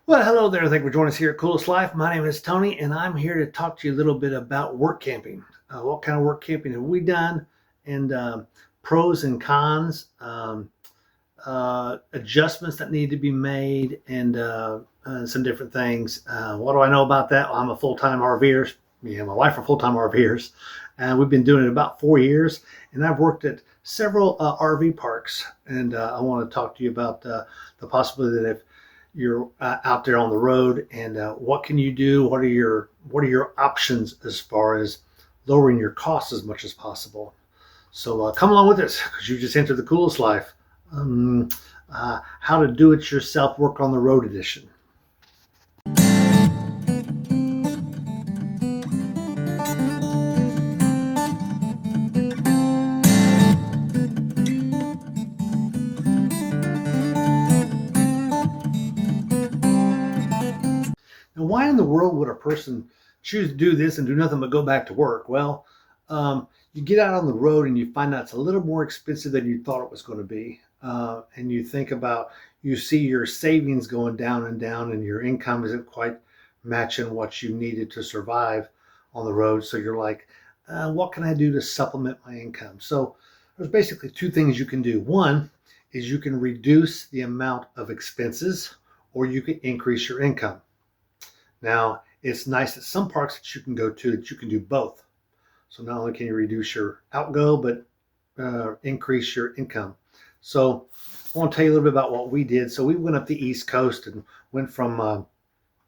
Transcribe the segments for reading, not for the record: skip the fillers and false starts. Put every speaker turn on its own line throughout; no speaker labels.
Well, hello there. Thank you for joining us here at Coolest Life. My name is Tony, and I'm here to talk to you a little bit about work camping. What kind of work camping have we done, and pros and cons, adjustments that need to be made, and some different things. What do I know about that? Well, I'm a full-time RVer. Me and my wife are full-time RVers, and we've been doing it about 4 years. And I've worked at several RV parks, and I want to talk to you about the possibility that if you're out there on the road, and what can you do? What are your options as far as lowering your costs as much as possible? So come along with us because you just entered the coolest life. Um, how to do it yourself work on the road edition. Now, why in the world would a person choose to do this and do nothing but go back to work? Well, you get out on the road and you find out it's a little more expensive than you thought it was going to be. And you think about, you see your savings going down and down, and your income isn't quite matching what you needed to survive on the road. So you're like, what can I do to supplement my income? So there's basically two things you can do. One is you can reduce the amount of expenses, or you can increase your income. Now, it's nice at some parks that you can go to that you can do both. So not only can you reduce your outgo, but increase your income. So I want to tell you a little bit about what we did. So we went up the East Coast and went from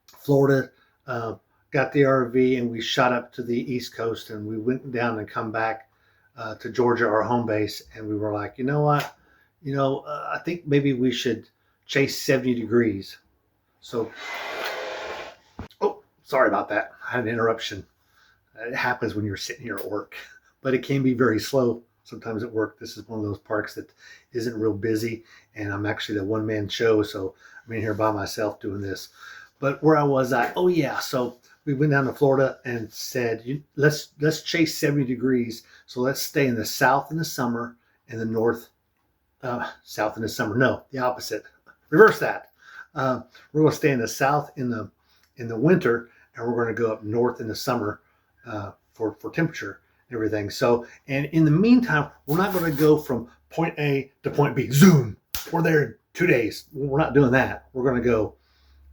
Florida, got the RV, and we shot up to the East Coast, and we went down and come back to Georgia, our home base. And we were like, you know what? I think maybe we should chase 70 degrees. So, oh, sorry about that. I had an interruption. It happens when you're sitting here at work, but it can be very slow sometimes at work. This is one of those parks that isn't real busy, and I'm actually the one man show, so I'm in here by myself doing this. But where I was at, oh yeah, so we went down to Florida and said, let's chase 70 degrees. So let's stay in the south in the summer and the north south in the summer. No, the opposite. Reverse that. We're going to stay in the south in the winter, and we're going to go up north in the summer for temperature and everything. So, and in the meantime, we're not going to go from point A to point B. Zoom. We're there in 2 days. We're not doing that. We're going to go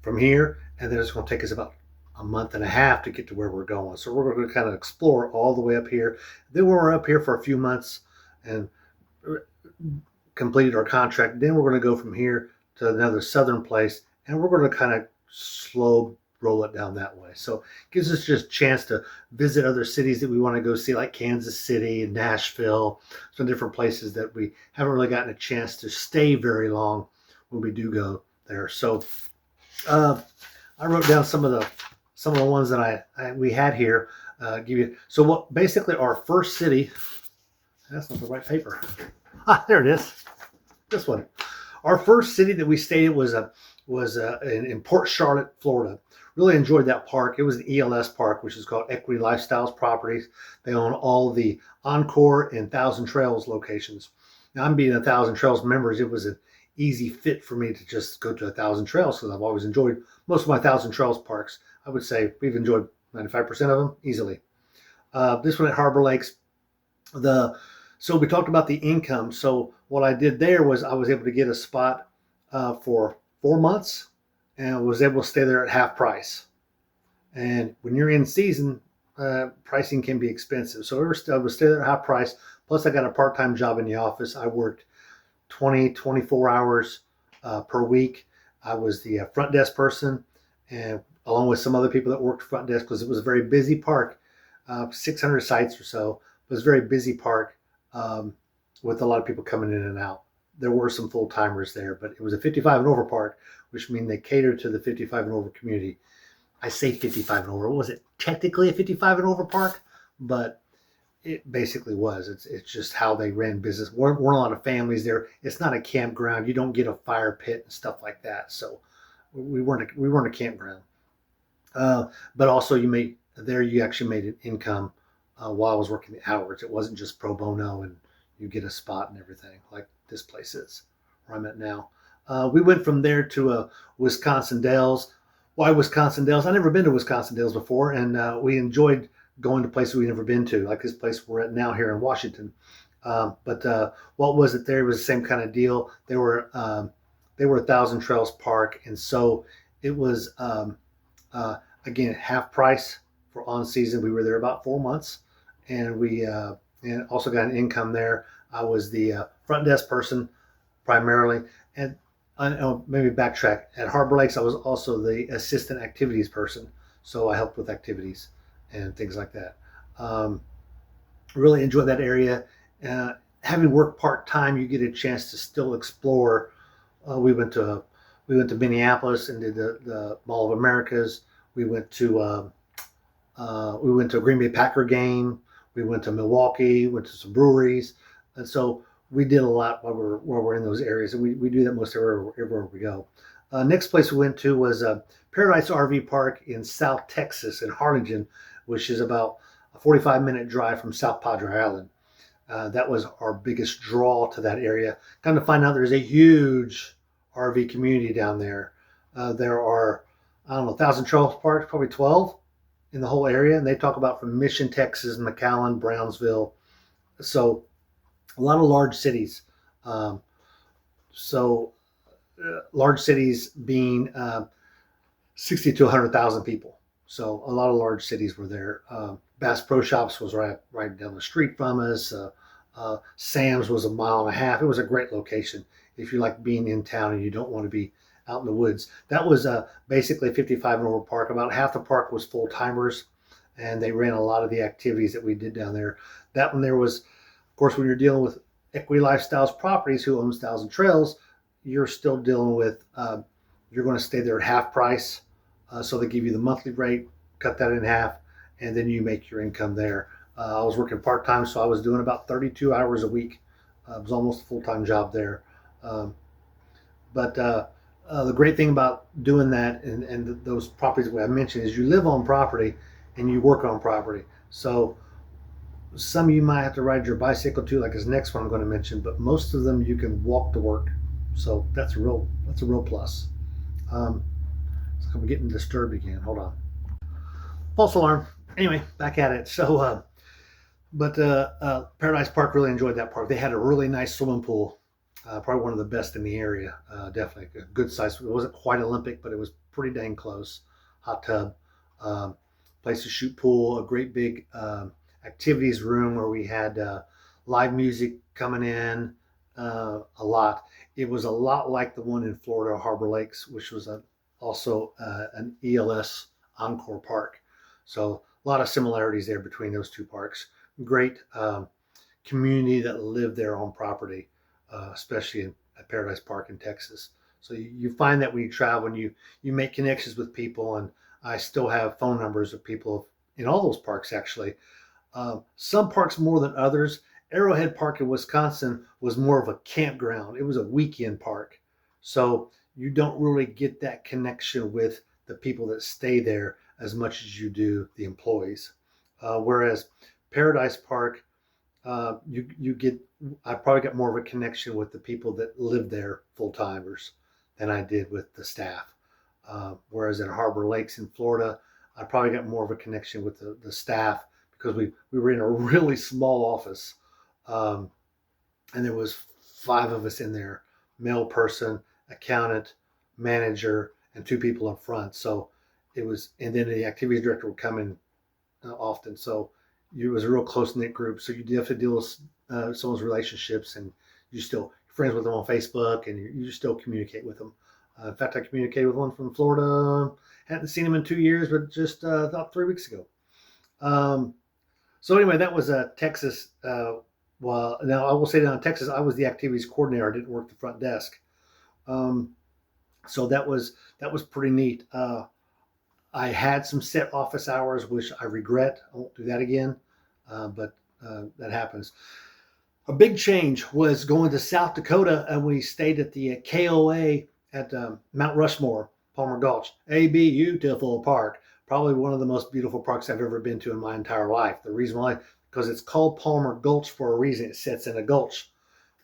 from here, and then it's going to take us about a month and a half to get to where we're going. So we're going to kind of explore all the way up here. Then we're up here for a few months and completed our contract. Then we're going to go from here to another southern place, and we're going to kind of slow roll it down that way. So it gives us just a chance to visit other cities that we want to go see, like Kansas City and Nashville, some different places that we haven't really gotten a chance to stay very long when we do go there. So I wrote down some of the ones that we had here. Give you so what basically our first city. That's not the right paper. There it is. This one. Our first city that we stayed in was in Port Charlotte, Florida. Really enjoyed that park. It was the ELS park, which is called Equity Lifestyles Properties. They own all the Encore and Thousand Trails locations. Now, I'm being a Thousand Trails members. It was an easy fit for me to just go to a Thousand Trails because I've always enjoyed most of my Thousand Trails parks. I would say we've enjoyed 95% of them easily. This one at Harbor Lakes, so we talked about the income. So what I did there was I was able to get a spot for 4 months, and I was able to stay there at half price. And when you're in season, pricing can be expensive. So I was stay there at half price. Plus, I got a part-time job in the office. I worked 20, 24 hours per week. I was the front desk person, and along with some other people that worked front desk, because it was a very busy park, 600 sites or so. It was a very busy park with a lot of people coming in and out. There were some full timers there, but it was a 55 and over park, which means they catered to the 55 and over community. I say 55 and over. Was it technically a 55 and over park? But it basically was. It's just how they ran business. Weren't a lot of families there. It's not a campground. You don't get a fire pit and stuff like that. So we weren't a campground. But also you actually made an income while I was working the hours. It wasn't just pro bono and you get a spot and everything like this place is where I'm at now. We went from there to Wisconsin Dells. Why Wisconsin Dells? I've never been to Wisconsin Dells before, and we enjoyed going to places we've never been to, like this place we're at now here in Washington. But what was it there? It was the same kind of deal. They were 1,000 Trails Park, and so it was again half price for on season. We were there about 4 months, and we and also got an income there. I was the front desk person primarily, and maybe backtrack. At Harbor Lakes, I was also the assistant activities person, so I helped with activities and things like that. Um, really enjoyed that area. Uh, Having worked part time, you get a chance to still explore. Uh, we went to we went to Minneapolis and did the Mall of Americas. We went to we went to a Green Bay Packer game. We went to Milwaukee. Went to some breweries, and so we did a lot while we're in those areas, and we do that most everywhere we go. Next place we went to was Paradise RV Park in South Texas in Harlingen, which is about a 45-minute drive from South Padre Island. That was our biggest draw to that area. Come to find out, there's a huge RV community down there. There are, I don't know, 1,000 Trails Parks, probably 12 in the whole area. And they talk about from Mission, Texas, McAllen, Brownsville. So a lot of large cities. Um, so large cities being 60 to 100,000 people. So a lot of large cities were there. Bass Pro Shops was right down the street from us. Sam's was a mile and a half. It was a great location if you like being in town and you don't want to be out in the woods. That was basically 55 and over park. About half the park was full timers, and they ran a lot of the activities that we did down there. That one there was, of course, when you're dealing with Equity Lifestyles Properties, who owns Thousand Trails, you're still dealing with you're going to stay there at half price. So they give you the monthly rate, cut that in half, and then you make your income there. I was working part time, so I was doing about 32 hours a week. It was almost a full time job there. Um, but the great thing about doing that and those properties that I mentioned is you live on property and you work on property. So some of you might have to ride your bicycle too, like this next one I'm going to mention, but most of them you can walk to work. So that's a real plus. Um, so I'm getting disturbed again. Hold on. False alarm. Anyway, back at it. So, Paradise Park, really enjoyed that park. They had a really nice swimming pool, probably one of the best in the area. Definitely a good size. It wasn't quite Olympic, but it was pretty dang close. Hot tub, um, place to shoot pool, a great big activities room where we had live music coming in a lot. It was a lot like the one in Florida, Harbor Lakes, which was also an ELS Encore Park. So a lot of similarities there between those two parks. Great community that lived there on property, especially at Paradise Park in Texas. So you find that when you travel and you make connections with people, and I still have phone numbers of people in all those parks actually. Some parks more than others. Arrowhead Park in Wisconsin was more of a campground. It was a weekend park. So you don't really get that connection with the people that stay there as much as you do the employees. Whereas Paradise Park, you get, I probably got more of a connection with the people that live there full timers than I did with the staff. Whereas at Harbor Lakes in Florida, I probably got more of a connection with the staff because we were in a really small office, and there was 5 of us in there: male person, accountant, manager, and 2 people up front. So it was, and then the activities director would come in often. So it was a real close knit group. So you have to deal with someone's relationships, and you still friends with them on Facebook, and you still communicate with them. In fact, I communicated with one from Florida. Hadn't seen him in 2 years, but just about 3 weeks ago. So anyway, that was Texas. Well, now I will say that in Texas, I was the activities coordinator. I didn't work the front desk. Um, so that was pretty neat. I had some set office hours, which I regret. I won't do that again, but that happens. A big change was going to South Dakota, and we stayed at the KOA at Mount Rushmore, Palmer Gulch. A beautiful park. Probably one of the most beautiful parks I've ever been to in my entire life. The reason why, because it's called Palmer Gulch for a reason. It sits in a gulch.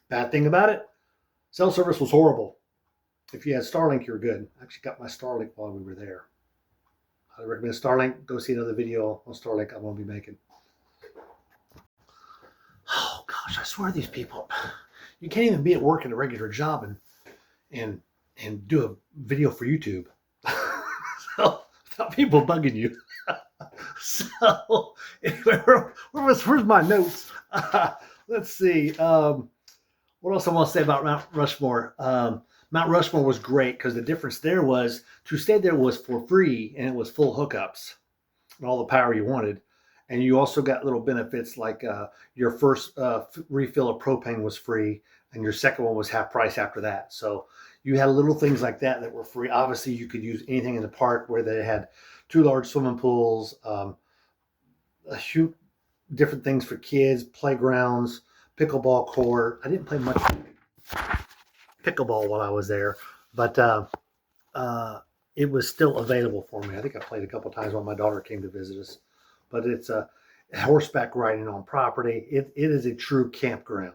Bad thing about it, cell service was horrible. If you had Starlink, you're good. I actually got my Starlink while we were there. I recommend Starlink. Go see another video on Starlink I'm going to be making. Oh gosh, I swear these people. You can't even be at work in a regular job and and do a video for YouTube. So without people bugging you. So anyway, where's my notes? Let's see. What else I want to say about Mount Rushmore? Mount Rushmore was great because the difference there was to stay there was for free and it was full hookups and all the power you wanted. And you also got little benefits like your first refill of propane was free and your second one was half price after that. So you had little things like that that were free. Obviously, you could use anything in the park where they had 2 large swimming pools, a huge different things for kids, playgrounds, pickleball court. I didn't play much pickleball while I was there, but it was still available for me. I think I played a couple times when my daughter came to visit us. But it's a horseback riding on property. It is a true campground.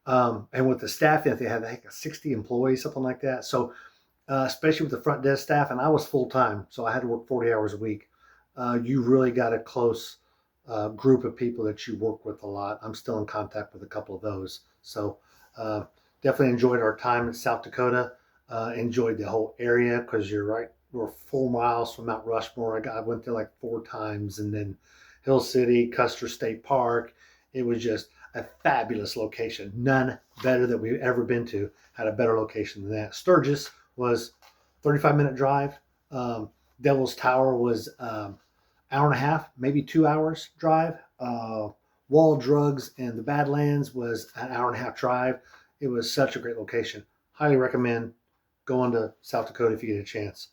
And with the staff, they had like 60 employees, something like that. So especially with the front desk staff, and I was full time, so I had to work 40 hours a week. You really got a close group of people that you work with a lot. I'm still in contact with a couple of those. So definitely enjoyed our time in South Dakota. Enjoyed the whole area because you're right. We're 4 miles from Mount Rushmore. I went there like 4 times, and then Hill City, Custer State Park. It was just a fabulous location. None better that we've ever been to. Had a better location than that. Sturgis was 35-minute drive. Devil's Tower was hour and a half, maybe 2 hours drive. Wall Drugs and the Badlands was an hour and a half drive. It was such a great location. Highly recommend going to South Dakota if you get a chance.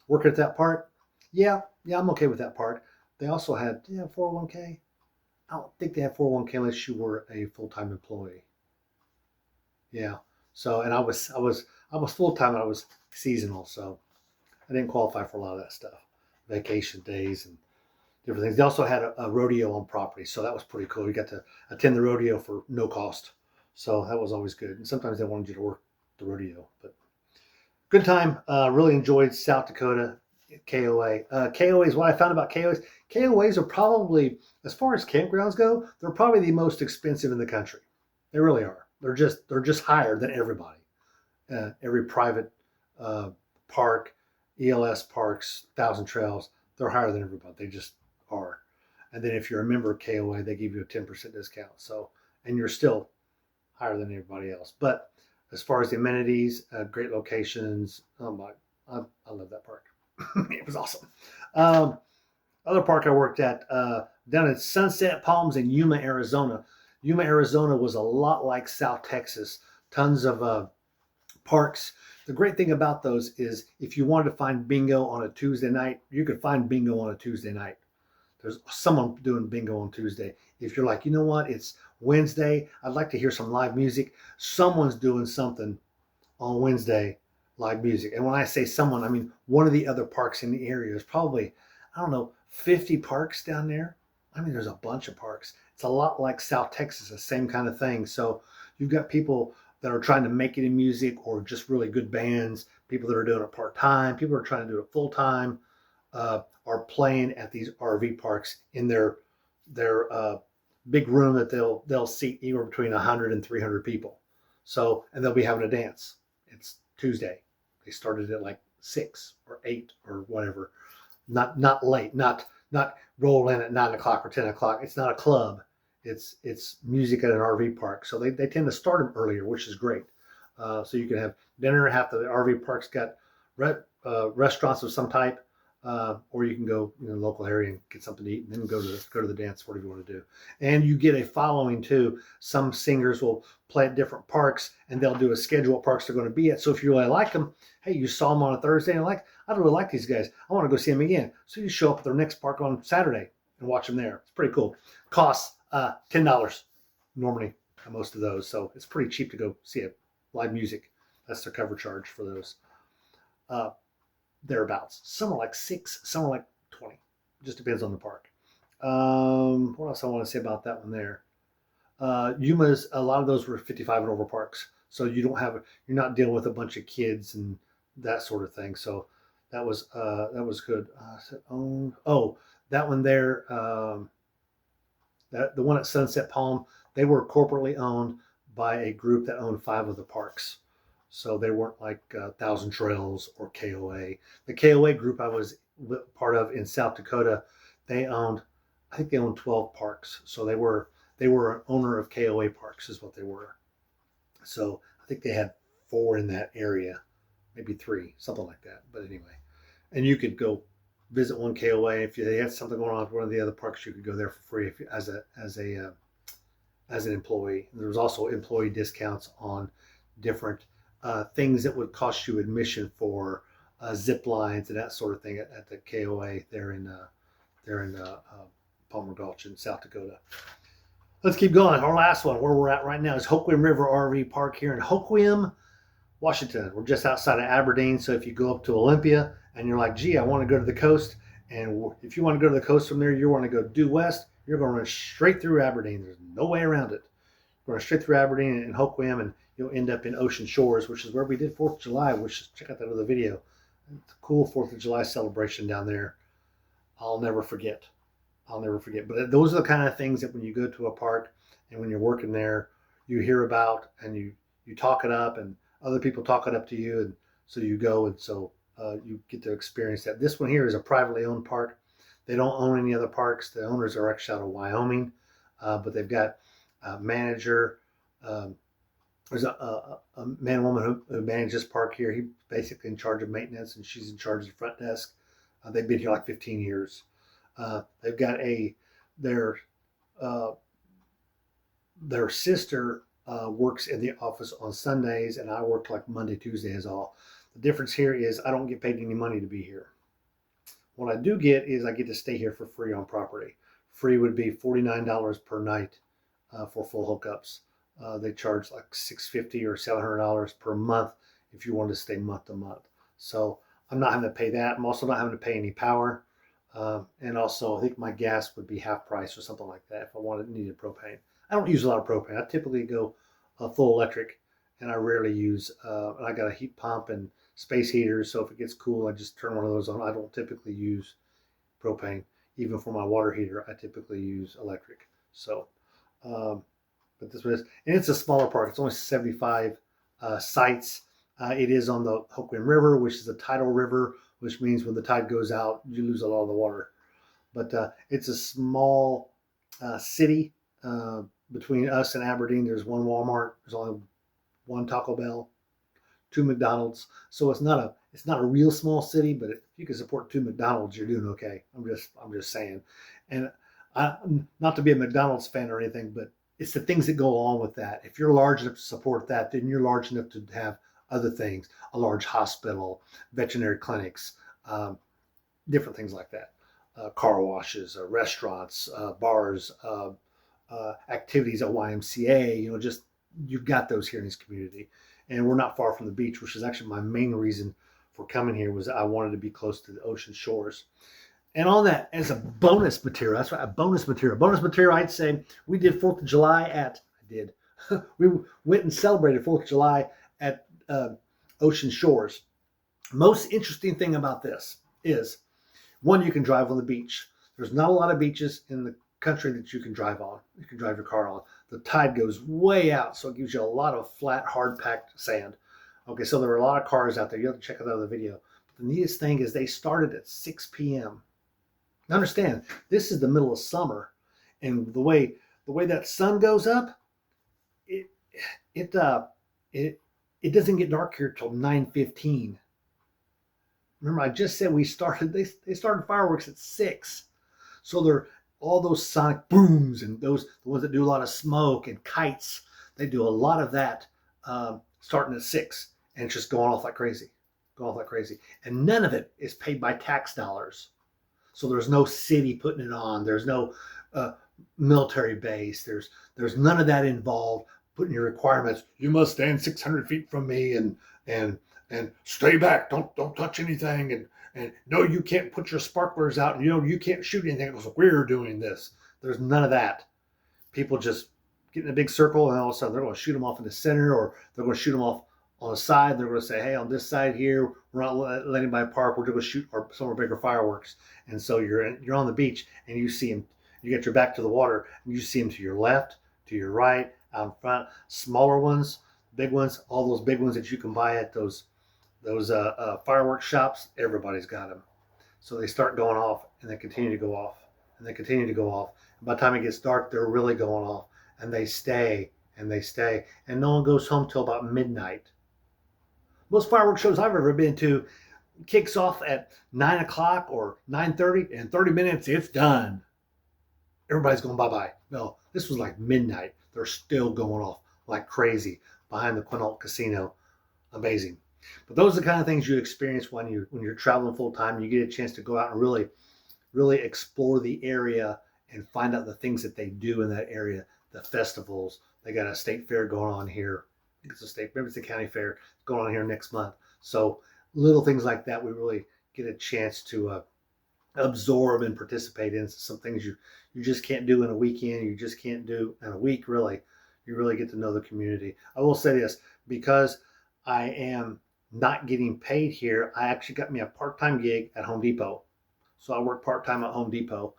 Working at that park, yeah, I'm okay with that park. They also had 401k. I don't think they had 401k unless you were a full-time employee. Yeah. So, and I was full-time and I was seasonal, so I didn't qualify for a lot of that stuff, vacation days and different things. They also had a rodeo on property, so that was pretty cool. You got to attend the rodeo for no cost, so that was always good. And sometimes they wanted you to work the rodeo, but good time. Really enjoyed South Dakota KOA. KOA is what I found about KOAs. KOAs are probably, as far as campgrounds go, they're probably the most expensive in the country. They really are. They're just higher than everybody. Every private uh, park, ELS parks, Thousand Trails, they're higher than everybody. They just are. And then if you're a member of KOA, they give you a 10% discount. So, and you're still higher than everybody else. But as far as the amenities, great locations. Oh my, I love that park. It was awesome. Other park I worked at down in Sunset Palms in Yuma, Arizona. Yuma, Arizona was a lot like South Texas. Tons of parks. The great thing about those is if you wanted to find bingo on a Tuesday night, you could find bingo on a Tuesday night. There's someone doing bingo on Tuesday. If you're like, you know what, it's Wednesday, I'd like to hear some live music. Someone's doing something on Wednesday, live music. And when I say someone, I mean one of the other parks in the area. There's probably, I don't know, 50 parks down there. I mean, there's a bunch of parks. It's a lot like South Texas, the same kind of thing. So you've got people that are trying to make it in music or just really good bands, people that are doing it part time, people that are trying to do it full time, are playing at these RV parks in their big room that they'll seat anywhere between 100 and 300 people. So, and they'll be having a dance. It's Tuesday. They started at like 6 or 8 or whatever. Not late. Not roll in at 9 o'clock or 10 o'clock. It's not a club. It's music at an RV park. So they tend to start them earlier, which is great. So you can have dinner. Half the RV parks got restaurants of some type, or you can go in the local area and get something to eat, and then go to the dance, whatever you want to do. And you get a following too. Some singers will play at different parks, and they'll do a schedule what parks they're going to be at. So if you really like them, hey, you saw them on a Thursday and I don't really like these guys. I want to go see them again. So you show up at their next park on Saturday and watch them there. It's pretty cool. Costs $10 normally at most of those, so it's pretty cheap to go see it. Live music, that's their cover charge for those. Thereabouts. Some are like 6, some are like 20. It just depends on the park. What else I want to say about that one there? Yuma's, a lot of those were 55 and over parks. So you're not dealing with a bunch of kids and that sort of thing. So that was good. That one there, that the one at Sunset Palm, they were corporately owned by a group that owned 5 of the parks. So they weren't like Thousand Trails or KOA. The KOA group I was part of in South Dakota, they owned, I think they owned 12 parks. So they were an owner of KOA parks is what they were. So I think they had 4 in that area, maybe 3, something like that. But anyway, and you could go visit one KOA if they had something going on with one of the other parks. You could go there for free if you, as an employee. And there was also employee discounts on different things that would cost you admission for zip lines and that sort of thing at the KOA there in Palmer Gulch in South Dakota. Let's keep going. Our last one, where we're at right now, is Hoquiam River RV Park here in Hoquiam, Washington. We're just outside of Aberdeen. So if you go up to Olympia and you're like, gee, I want to go to the coast, and if you want to go to the coast from there, you want to go due west, you're going to run straight through Aberdeen. There's no way around it. You're going straight through Aberdeen and Hoquiam, and you'll end up in Ocean Shores, which is where we did 4th of July, which check out that other video. It's a cool 4th of July celebration down there. I'll never forget. But those are the kind of things that when you go to a park and when you're working there, you hear about, and you talk it up, and other people talk it up to you, and so you go, and so you get to experience that. This one here is a privately owned park. They don't own any other parks. The owners are actually out of Wyoming, but they've got a manager. There's a man and woman who manage this park here. He's basically in charge of maintenance, and she's in charge of the front desk. They've been here like 15 years. They've got their sister works in the office on Sundays, and I work like Monday, Tuesday is all. The difference here is I don't get paid any money to be here. What I do get is I get to stay here for free on property. Free would be $49 per night for full hookups. They charge like $650 or $700 per month if you want to stay month to month. So I'm not having to pay that. I'm also not having to pay any power. And also, I think my gas would be half price or something like that if I needed propane. I don't use a lot of propane. I typically go full electric, and I rarely use. I got a heat pump and space heaters, so if it gets cool, I just turn one of those on. I don't typically use propane. Even for my water heater, I typically use electric. So, but this was, and it's a smaller park. It's only 75 sites. It is on the Hoquiam River, which is a tidal river, which means when the tide goes out, you lose a lot of the water. But it's a small city. Between us and Aberdeen, there's one Walmart. There's only one Taco Bell, 2 McDonald's. So it's not a real small city, but if you can support 2 McDonald's, you're doing okay. I'm just saying. And not to be a McDonald's fan or anything, but it's the things that go along with that. If you're large enough to support that, then you're large enough to have other things, a large hospital, veterinary clinics, different things like that, car washes, restaurants, bars, activities at YMCA, just you've got those here in this community. And we're not far from the beach, which is actually my main reason for coming here, was I wanted to be close to the ocean shores. And on that, as a bonus material, that's right, a bonus material, I'd say we did 4th of July we went and celebrated 4th of July at Ocean Shores. Most interesting thing about this is, one, you can drive on the beach. There's not a lot of beaches in the country that you can drive on. You can drive your car on. The tide goes way out, so it gives you a lot of flat, hard-packed sand. Okay, so there are a lot of cars out there. You have to check out the other video. But the neatest thing is they started at 6 p.m. Now understand, this is the middle of summer, and the way that sun goes up, it doesn't get dark here till 9:15. Remember, I just said they started fireworks at 6. So they're all those sonic booms, and the ones that do a lot of smoke and kites, they do a lot of that starting at 6, and it's just going off like crazy. And none of it is paid by tax dollars. So there's no city putting it on. There's no military base. There's none of that involved. Putting your requirements. You must stand 600 feet from me and stay back. Don't touch anything. And no, you can't put your sparklers out. And you can't shoot anything because we're doing this. There's none of that. People just get in a big circle, and all of a sudden they're going to shoot them off in the center, or they're going to shoot them off on the side. They're going to say, hey, on this side here, we're not letting anybody park. We're going to shoot some of our bigger fireworks. And so you're on the beach, and you see them. You get your back to the water, and you see them to your left, to your right, out in front. Smaller ones, big ones, all those big ones that you can buy at those fireworks shops. Everybody's got them. So they start going off, and they continue to go off, and they continue to go off. And by the time it gets dark, they're really going off, and they stay, and they stay, and no one goes home till about midnight. Most fireworks shows I've ever been to kicks off at 9 o'clock or 9:30. In 30 minutes, it's done. Everybody's going bye-bye. No, this was like midnight. They're still going off like crazy behind the Quinault Casino. Amazing. But those are the kind of things you experience when you're traveling full time. You get a chance to go out and really explore the area and find out the things that they do in that area. The festivals. They got a state fair going on here. I think it's a state, maybe it's a county fair going on here next month. So little things like that, we really get a chance to absorb and participate in. Some things you just can't do in a weekend. You just can't do in a week. Really, you really get to know the community. I will say this, because I am not getting paid here, I actually got me a part-time gig at Home Depot. So I work part-time at Home Depot,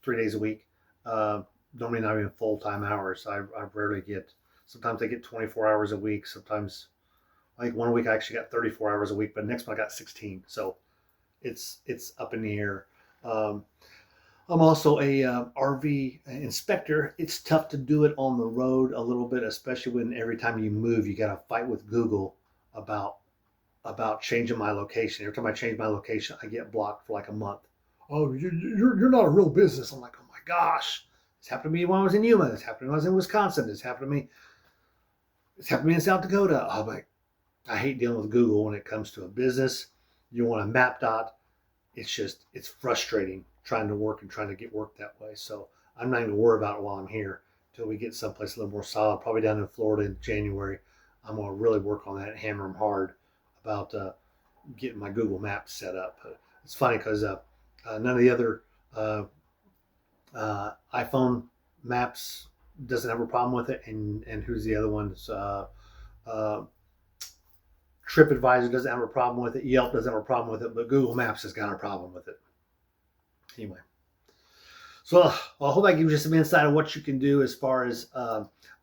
3 days a week. Normally not even full-time hours. I rarely get. Sometimes I get 24 hours a week. Sometimes, like one week I actually got 34 hours a week, but next one I got 16. So it's up in the air. I'm also a RV inspector. It's tough to do it on the road a little bit, especially when every time you move, you got to fight with Google about changing my location. Every time I change my location, I get blocked for like a month. Oh, you're not a real business. I'm like, oh my gosh. It's happened to me when I was in Yuma. It's happened to me when I was in Wisconsin. It's happened to me. It's happened to me in South Dakota. I'm like, I hate dealing with Google when it comes to a business. You want a map dot. It's frustrating trying to work and trying to get work that way. So I'm not even going to worry about it while I'm here until we get someplace a little more solid. Probably down in Florida in January. I'm going to really work on that and hammer them hard about getting my Google Maps set up. It's funny because none of the other iPhone maps doesn't have a problem with it, and who's the other one? TripAdvisor doesn't have a problem with it. Yelp doesn't have a problem with it, but Google Maps has got a problem with it. Anyway, so I hope I give you some insight on what you can do as far as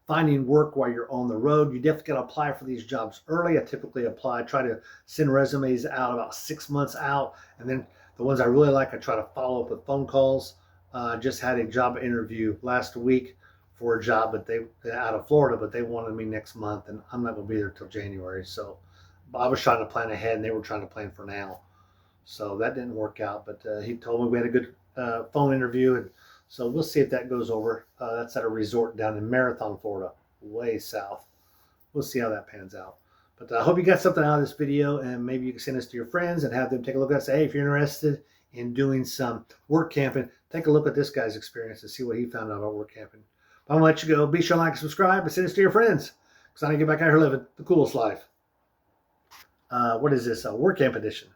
finding work while you're on the road. You definitely got to apply for these jobs early. I typically try to send resumes out about 6 months out, and then the ones I really like, I try to follow up with phone calls. Just had a job interview last week for a job, but they out of Florida, but they wanted me next month, and I'm not going to be there till January. So I was trying to plan ahead, and they were trying to plan for now. So that didn't work out. But he told me we had a good phone interview, and so we'll see if that goes over. That's at a resort down in Marathon, Florida, way south. We'll see how that pans out. But I hope you got something out of this video, and maybe you can send this to your friends and have them take a look at it. Say, hey, if you're interested in doing some work camping, take a look at this guy's experience and see what he found out about work camping. But I'm going to let you go. Be sure to like and subscribe and send this to your friends, because I need to get back out here living the coolest life. What is this? Work camp edition.